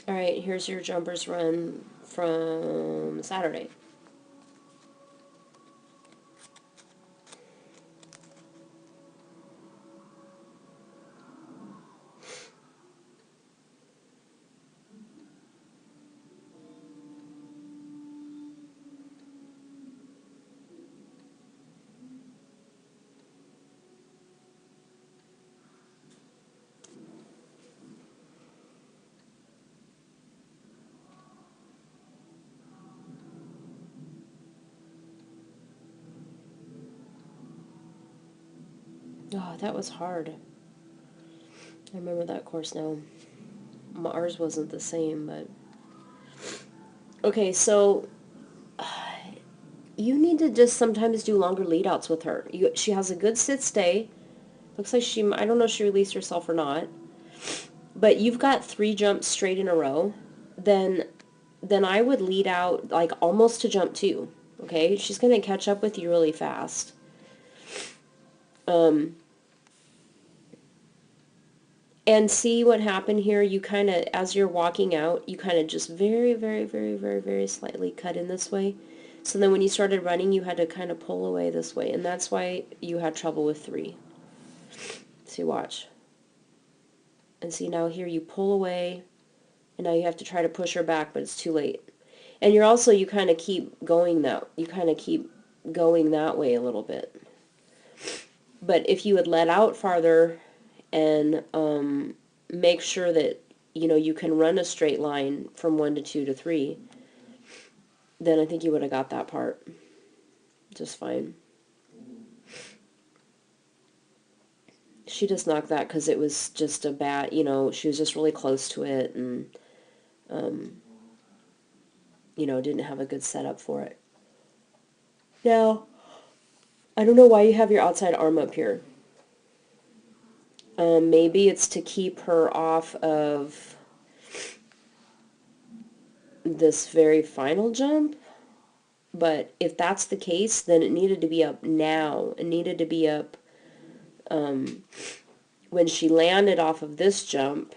Alright, here's your jumpers run from Saturday. Oh, that was hard. I remember that course now. Ours wasn't the same, but... Okay, so... you need to just sometimes do longer lead outs with her. She has a good sit stay. Looks like she... I don't know if she released herself or not. But you've got 3 jumps straight in a row. Then I would lead out like almost to jump 2. Okay? She's going to catch up with you really fast. And see what happened here. You kind of, as you're walking out, you kind of just very, very, very, very, very slightly cut in this way. So then when you started running, you had to kind of pull away this way. And that's why you had trouble with 3. See, watch. And see, now here you pull away, and now you have to try to push her back, but it's too late. And you're also, you kind of keep going that way a little bit. But if you had let out farther and make sure that, you can run a straight line from 1 to 2 to 3, then I think you would have got that part just fine. She just knocked that because it was just a bad, she was just really close to it and, didn't have a good setup for it. Now, I don't know why you have your outside arm up here. Maybe it's to keep her off of this very final jump. But if that's the case, then it needed to be up now. It needed to be up when she landed off of this jump.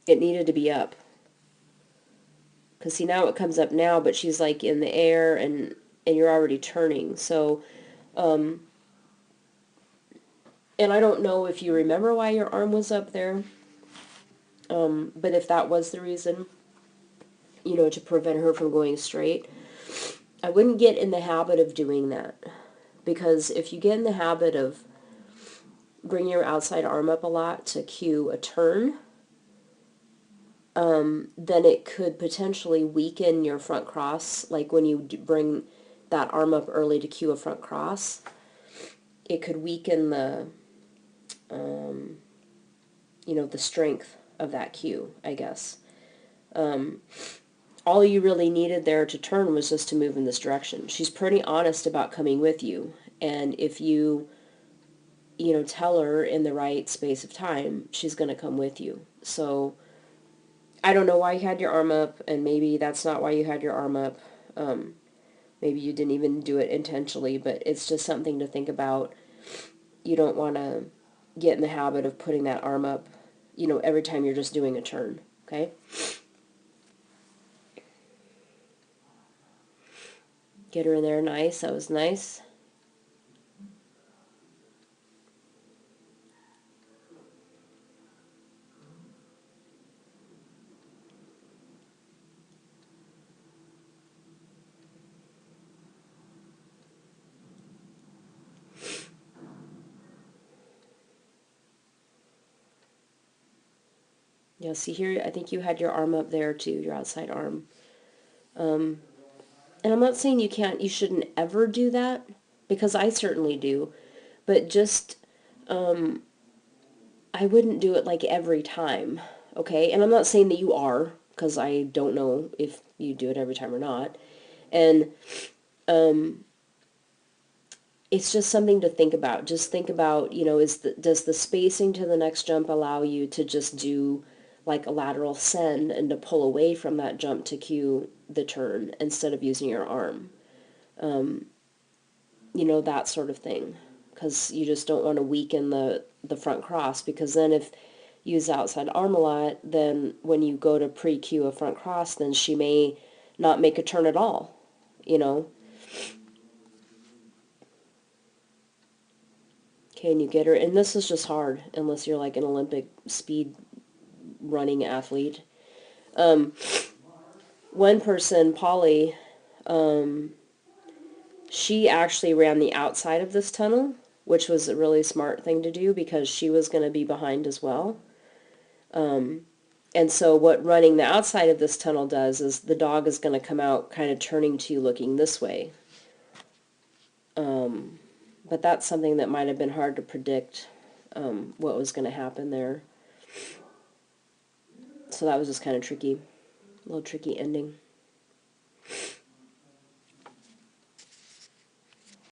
It needed to be up. Because see, now it comes up now, but she's like in the air and you're already turning. So, and I don't know if you remember why your arm was up there. But if that was the reason, to prevent her from going straight, I wouldn't get in the habit of doing that. Because if you get in the habit of bringing your outside arm up a lot to cue a turn, then it could potentially weaken your front cross. Like when you bring that arm up early to cue a front cross, it could weaken the, the strength of that cue, I guess. All you really needed there to turn was just to move in this direction. She's pretty honest about coming with you, and if you, tell her in the right space of time, she's going to come with you. So I don't know why you had your arm up, and maybe that's not why you had your arm up. Maybe you didn't even do it intentionally, but it's just something to think about. You don't want to get in the habit of putting that arm up, every time you're just doing a turn, okay? Get her in there nice. That was nice. Yeah, see here, I think you had your arm up there too, your outside arm. And I'm not saying you shouldn't ever do that, because I certainly do, but just, I wouldn't do it like every time, okay? And I'm not saying that you are, because I don't know if you do it every time or not. And, it's just something to think about. Just think about, does the spacing to the next jump allow you to just do like a lateral send and to pull away from that jump to cue the turn instead of using your arm? That sort of thing. Because you just don't want to weaken the front cross, because then if, use the outside arm a lot, then when you go to pre-cue a front cross, then she may not make a turn at all, you know. Okay, and you get her, and this is just hard unless you're like an Olympic speed running athlete. One person, Polly, she actually ran the outside of this tunnel, which was a really smart thing to do because she was going to be behind as well. And so what running the outside of this tunnel does is the dog is going to come out kind of turning to you looking this way. But that's something that might have been hard to predict, what was going to happen there. So that was just kind of tricky, a little tricky ending.